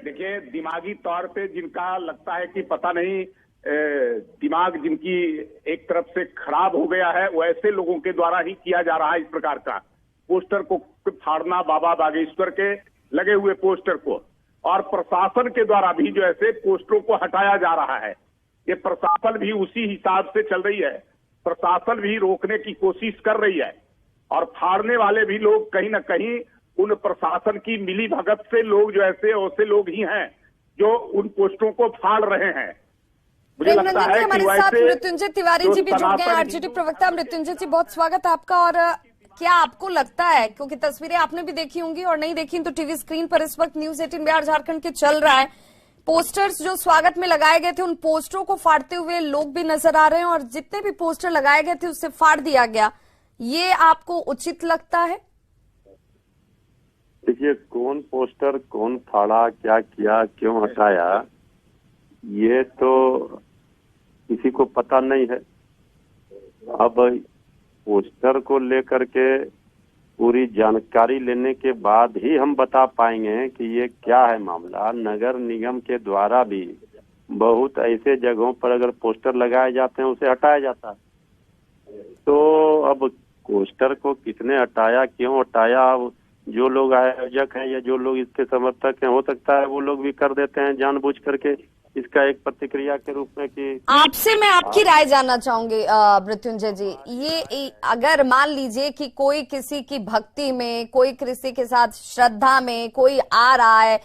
देखिए, दिमागी तौर पे जिनका लगता है कि पता नहीं दिमाग जिनकी एक तरफ से खराब हो गया है, वो ऐसे लोगों के द्वारा ही किया जा रहा है इस प्रकार का पोस्टर को फाड़ना, बाबा बागेश्वर के लगे हुए पोस्टर को, और प्रशासन के द्वारा भी जो ऐसे पोस्टरों को हटाया जा रहा है। ये प्रशासन भी उसी हिसाब से चल रही है, प्रशासन भी रोकने की कोशिश कर रही है, और फाड़ने वाले भी लोग कहीं ना कहीं उन प्रशासन की मिली भगत से लोग जो ऐसे लोग ही हैं जो उन पोस्टरों को फाड़ रहे हैं। मुझे लगता है कि हमारे साथ मृत्युंजय तिवारी जी भी जुड़ गए, आरजेडी प्रवक्ता। मृत्युंजय जी, बहुत स्वागत है आपका। और क्या आपको लगता है, क्योंकि तस्वीरें आपने भी देखी होंगी और नहीं देखी तो टीवी स्क्रीन पर इस वक्त न्यूज 18 बिहार झारखंड के चल रहा है, पोस्टर्स जो स्वागत में लगाए गए थे उन पोस्टरों को फाड़ते हुए लोग भी नजर आ रहे हैं, और जितने भी पोस्टर लगाए गए थे उससे फाड़ दिया गया, ये आपको उचित लगता है? देखिए, कौन पोस्टर कौन फाड़ा, क्या किया, क्यों हटाया, ये तो किसी को पता नहीं है। अब पोस्टर को लेकर के पूरी जानकारी लेने के बाद ही हम बता पाएंगे कि ये क्या है मामला। नगर निगम के द्वारा भी बहुत ऐसे जगहों पर अगर पोस्टर लगाए जाते हैं उसे हटाया जाता है। तो अब पोस्टर को किसने हटाया, क्यों हटाया, जो लोग आयोजक हैं या जो लोग इसके समर्थक हैं, हो सकता है वो लोग भी कर देते हैं जानबूझ करके, इसका एक प्रतिक्रिया के रूप में। कि आपसे मैं आपकी राय जानना चाहूंगी मृत्युंजय जी, ये अगर मान लीजिए कि कोई किसी की भक्ति में, कोई किसी के साथ श्रद्धा में कोई आ रहा है,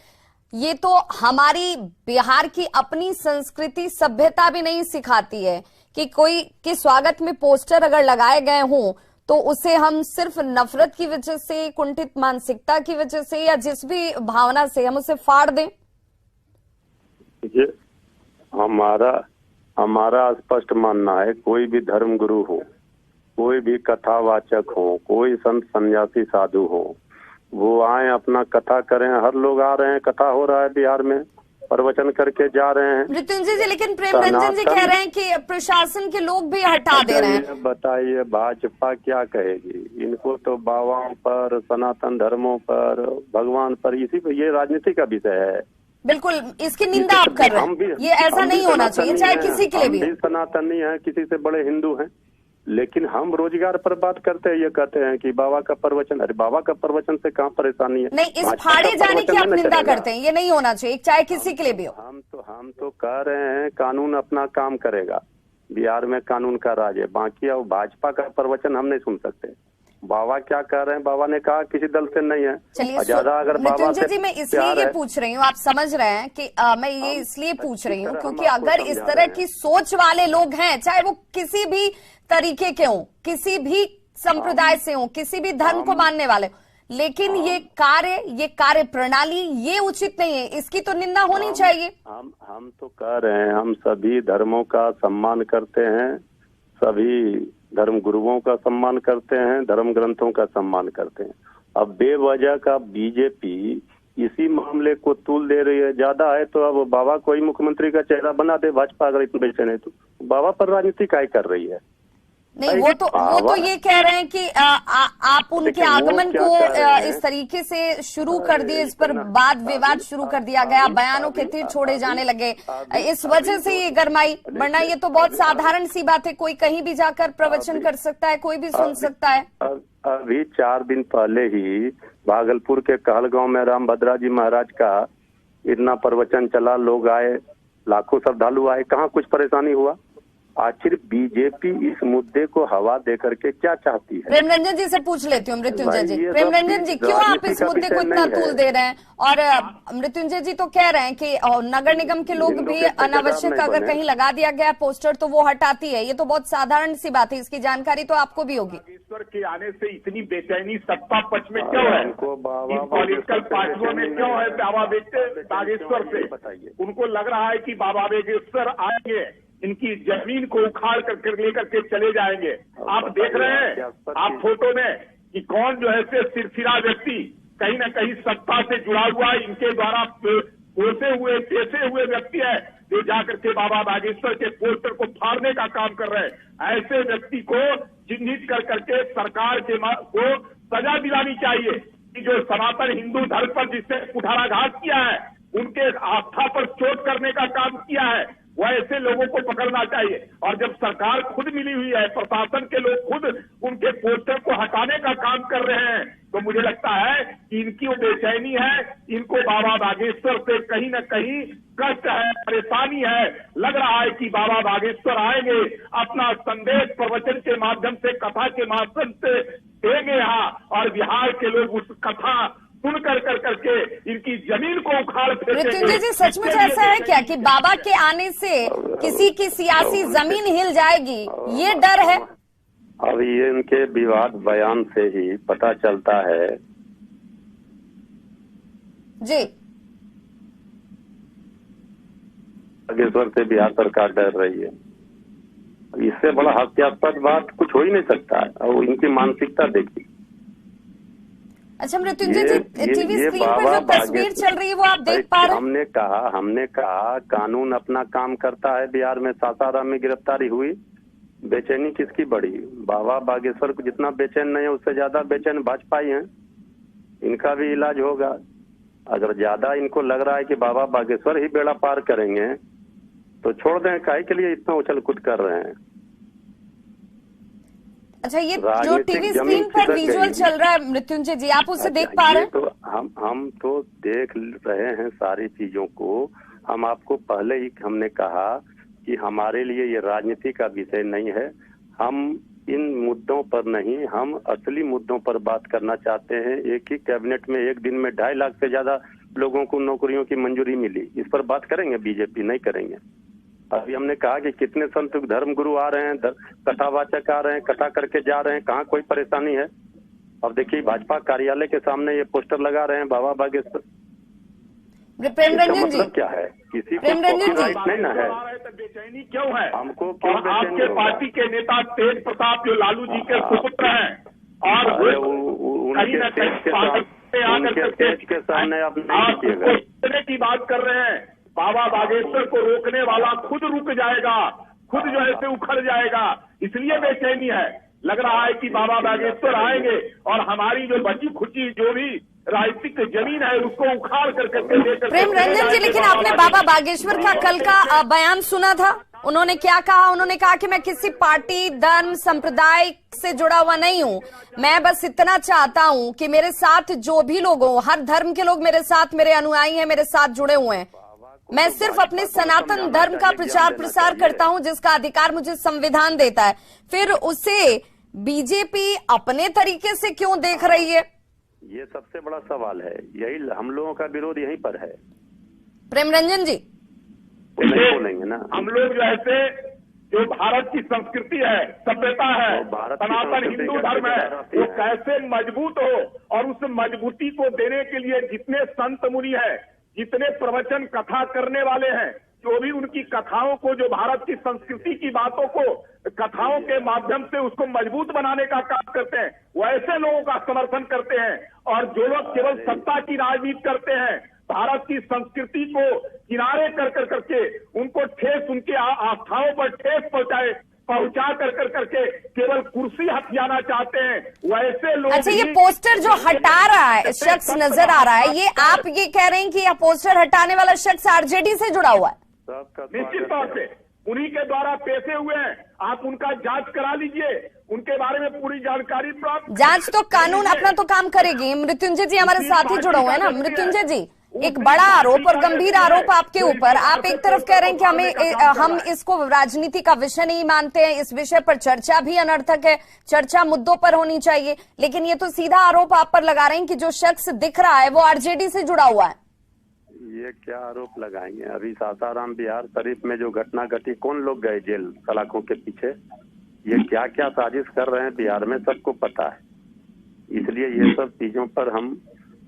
ये तो हमारी बिहार की अपनी संस्कृति सभ्यता भी नहीं सिखाती है कि कोई के स्वागत में पोस्टर अगर लगाए गए हों तो उसे हम सिर्फ नफरत की वजह से, कुंठित मानसिकता की वजह से या जिस भी भावना से हम उसे फाड़ दें। देखिए, हमारा स्पष्ट मानना है, कोई भी धर्म गुरु हो, कोई भी कथावाचक हो, कोई संत सन्यासी साधु हो, वो आए अपना कथा करें। हर लोग आ रहे हैं, कथा हो रहा है बिहार में, प्रवचन करके जा रहे हैं। मृत्युंजय जी, लेकिन प्रेम रंजन जी कह रहे हैं कि प्रशासन के लोग भी हटा दे रहे हैं। बताइए, भाजपा क्या कहेगी? इनको तो बाबाओं पर, सनातन धर्मों पर, भगवान पर, इसी पर ये राजनीति का विषय है। बिल्कुल, इसकी निंदा आप कर रहे हैं। ये ऐसा नहीं होना चाहिए, चाहे किसी के लिए भी। सनातनी है, किसी से बड़े हिंदू हैं, लेकिन हम रोजगार पर बात करते हैं। ये कहते हैं कि बाबा का प्रवचन, अरे बाबा का प्रवचन से कहाँ परेशानी है? नहीं, इस फाड़े जाने की आप निंदा करते हैं, ये नहीं होना चाहिए, चाहे किसी के लिए भी हो। हम तो कह रहे हैं कानून अपना काम करेगा, बिहार में कानून का राज है। बाकी अब भाजपा का प्रवचन हम नहीं सुन सकते। बाबा क्या कह रहे हैं? बाबा ने कहा किसी दल से नहीं है। चलिए, ज्यादा अगर बाबा से जी, मैं इसलिए ये पूछ रही हूँ, आप समझ रहे हैं कि मैं ये इसलिए पूछ रही हूँ क्योंकि अगर इस तरह की सोच वाले लोग हैं, चाहे वो किसी भी तरीके के हों, किसी भी संप्रदाय से हों, किसी भी धर्म को मानने वाले, लेकिन ये कार्य प्रणाली ये उचित नहीं है, इसकी तो निंदा होनी चाहिए। हम तो कह रहे हैं, हम सभी धर्मों का सम्मान करते हैं, सभी धर्म गुरुओं का सम्मान करते हैं, धर्म ग्रंथों का सम्मान करते हैं। अब बेवजह का बीजेपी इसी मामले को तूल दे रही है। ज्यादा है तो अब बाबा को ही मुख्यमंत्री का चेहरा बना दे, भाजपा अगर इतने बेचैन है तो। बाबा पर राजनीति काय कर रही है? नहीं, वो तो ये कह रहे हैं कि आप उनके आगमन को इस तरीके से शुरू कर दिए, इस पर वाद विवाद शुरू कर दिया गया, बयानों के तीर छोड़े जाने लगे, इस वजह से ये गरमाई। वरना ये तो बहुत साधारण सी बात है, कोई कहीं भी जाकर प्रवचन कर सकता है, कोई भी सुन सकता है। अभी 4 दिन पहले ही भागलपुर के कहलगांव में रामभद्रा जी महाराज का इतना प्रवचन चला, लोग आए, लाखों श्रद्धालु आए, कहाँ कुछ परेशानी हुआ? आखिर बीजेपी इस मुद्दे को हवा दे करके क्या चाहती है? प्रेम रंजन जी से पूछ लेती हूँ। मृत्युंजय जी, प्रेम रंजन जी, क्यों आप इस मुद्दे को इतना तूल दे रहे हैं? और मृत्युंजय जी तो कह रहे हैं कि नगर निगम के लोग भी अनावश्यक अगर कहीं लगा दिया गया पोस्टर तो वो हटाती है। ये तो बहुत साधारण सी बात है, इसकी जानकारी तो आपको भी होगी। बागेश्वर के आने से इतनी बेचैनी सत्ता पक्ष में क्यों है? इन पॉलिटिकल पार्टियों में क्यों है? बाबा बागेश्वर से बताइए, उनको लग रहा है कि बाबा बागेश्वर आएंगे, इनकी जमीन को उखाड़ कर लेकर के चले जाएंगे। आप देख रहे हैं आप फोटो में कि कौन जो है सिरफिरा व्यक्ति कहीं ना कहीं सत्ता से जुड़ा हुआ इनके द्वारा पेशे हुए व्यक्ति है, जो जाकर के बाबा बागेश्वर के पोस्टर को फाड़ने का काम कर रहे हैं। ऐसे व्यक्ति को चिन्हित कर करके सरकार को सजा दिलानी चाहिए कि जो सनातन हिंदू धर्म पर जिसने कुठाराघात किया है, उनके आस्था पर चोट करने का काम किया है, वह ऐसे लोगों को पकड़ना चाहिए। और जब सरकार खुद मिली हुई है, प्रशासन के लोग खुद उनके पोस्टर को हटाने का काम कर रहे हैं, तो मुझे लगता है कि इनकी वो बेचैनी है, इनको बाबा बागेश्वर से कहीं न कहीं कष्ट है, परेशानी है। लग रहा है कि बाबा बागेश्वर आएंगे, अपना संदेश प्रवचन के माध्यम से, कथा के माध्यम से देंगे यहाँ, और बिहार के लोग उस कथा सुन करके इनकी जमीन को उखाड़ फेंकेंगे। मृत्युंजय जी, सचमुच ऐसा है क्या कि बाबा के आने से किसी की सियासी जमीन हिल जाएगी, ये डर है? अब ये इनके विवाद बयान से ही पता चलता है जी। बागेश्वर से बिहार सरकार डर रही है। इससे बड़ा हास्यास्पद बात कुछ हो ही नहीं सकता है। और इनकी मानसिकता देखिए। अच्छा मृत्युंजय जी, टीवी स्क्रीन पर जो तस्वीर चल रही है वो आप देख पा रहे हैं? हमने कहा कानून अपना काम करता है। बिहार में सासाराम में गिरफ्तारी हुई, बेचैनी किसकी बढ़ी? बाबा बागेश्वर को जितना बेचैन नहीं है, उससे ज्यादा बेचैन भाजपा ही है। इनका भी इलाज होगा। अगर ज्यादा इनको लग रहा है कि बाबा बागेश्वर ही बेड़ा पार करेंगे, तो छोड़ दें। काहे के लिए इतना उछल कूद कर रहे हैं? अच्छा, ये जो टीवी स्क्रीन पर विजुअल चल रहा है मृत्युंजय जी, आप उसे देख पा रहे हैं? तो हम तो देख रहे हैं सारी चीजों को। हम आपको पहले ही हमने कहा कि हमारे लिए ये राजनीति का विषय नहीं है। हम इन मुद्दों पर नहीं, हम असली मुद्दों पर बात करना चाहते हैं। एक ही कैबिनेट में एक दिन में 2.5 लाख से ज्यादा लोगों को नौकरियों की मंजूरी मिली। इस पर बात करेंगे? बीजेपी नहीं करेंगे। अभी हमने कहा कि कितने संत धर्म गुरु आ रहे हैं, कथावाचक आ रहे हैं, कथा करके जा रहे हैं, कहाँ कोई परेशानी है? अब देखिए, भाजपा कार्यालय के सामने ये पोस्टर लगा रहे हैं बाबा बागेश्वर। प्रेम रंजन जी, क्या है? किसी को राइट नहीं ना है? बेचैनी क्यों है हमको? और आपके पार्टी के नेता तेज प्रताप जो लालू जी के सुपुत्र हैं, और उनके तेज के सामने आप नहीं की बात कर रहे हैं। बाबा बागेश्वर को रोकने वाला खुद रुक जाएगा, खुद जो है से उखड़ जाएगा। इसलिए बेचैनी है। लग रहा है कि बाबा बागेश्वर आएंगे और हमारी जो बची खुची जो भी राजनीतिक जमीन है उसको उखाड़ करके लेकर। प्रेम रंजन जी, लेकिन आपने बाबा बागेश्वर का कल का बयान सुना था? उन्होंने क्या कहा? उन्होंने कहा कि मैं किसी पार्टी, धर्म, संप्रदाय से जुड़ा हुआ नहीं हूँ। मैं बस इतना चाहता हूँ कि मेरे साथ जो भी लोग हों, हर धर्म के लोग मेरे साथ, मेरे अनुयायी हैं, मेरे साथ जुड़े हुए हैं। मैं सिर्फ अपने सनातन धर्म का प्रचार प्रसार करता हूं, जिसका अधिकार मुझे संविधान देता है। फिर उसे बीजेपी अपने तरीके से क्यों देख रही है? ये सबसे बड़ा सवाल है। यही हम लोगों का विरोध यहीं पर है। प्रेम रंजन जी, नहीं बोलेंगे ना हम लोग जो ऐसे जो भारत की संस्कृति है, सभ्यता है, सनातन हिंदू धर्म है, वो कैसे मजबूत हो, और उस मजबूती को देने के लिए जितने संत मुनि है, जितने प्रवचन कथा करने वाले हैं, जो भी उनकी कथाओं को, जो भारत की संस्कृति की बातों को कथाओं के माध्यम से उसको मजबूत बनाने का काम करते हैं, वो ऐसे लोगों का समर्थन करते हैं। और जो लोग केवल सत्ता की राजनीति करते हैं, भारत की संस्कृति को किनारे करके उनको ठेस, उनके आस्थाओं पर ठेस पहुंचा करके केवल कुर्सी हथियाना चाहते हैं, वैसे लोग। अच्छा, ये पोस्टर जो हटा रहा है शख्स नजर आ रहा है, ये आप ये कह रहे हैं कि यह पोस्टर हटाने वाला शख्स आरजेडी से जुड़ा हुआ है? निश्चित तौर से उन्हीं के द्वारा पेशे हुए हैं। आप उनका जांच करा लीजिए, उनके बारे में पूरी जानकारी प्राप्त। जांच तो कानून अपना तो काम करेगी। मृत्युंजय जी हमारे साथ ही जुड़े हुए हैं ना। मृत्युंजय जी, एक बड़ा आरोप और गंभीर आरोप आपके ऊपर। आप एक तरफ कह रहे हैं कि हम इसको राजनीति का विषय नहीं मानते हैं, इस विषय पर चर्चा भी अनर्थक है, चर्चा मुद्दों पर होनी चाहिए, लेकिन ये तो सीधा आरोप आप पर लगा रहे हैं कि जो शख्स दिख रहा है वो आरजेडी से जुड़ा हुआ है। ये क्या आरोप लगाएंगे? अभी सासाराम बिहार शरीफ में जो घटना घटी, कौन लोग गए जेल सलाखों के पीछे? ये क्या क्या साजिश कर रहे हैं बिहार में, सबको पता है। इसलिए ये सब चीजों पर हम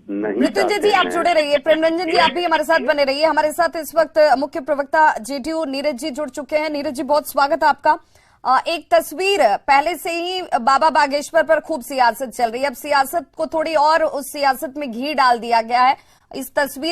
नहीं। मृत्युंजय जी आप जुड़े रहिए, प्रेम रंजन जी आप भी हमारे साथ बने रहिए। हमारे साथ इस वक्त मुख्य प्रवक्ता जेडीयू नीरज जी जुड़ चुके हैं। नीरज जी, बहुत स्वागत है आपका। एक तस्वीर, पहले से ही बाबा बागेश्वर पर खूब सियासत चल रही है, अब सियासत को थोड़ी और उस सियासत में घी डाल दिया गया है। इस तस्वीर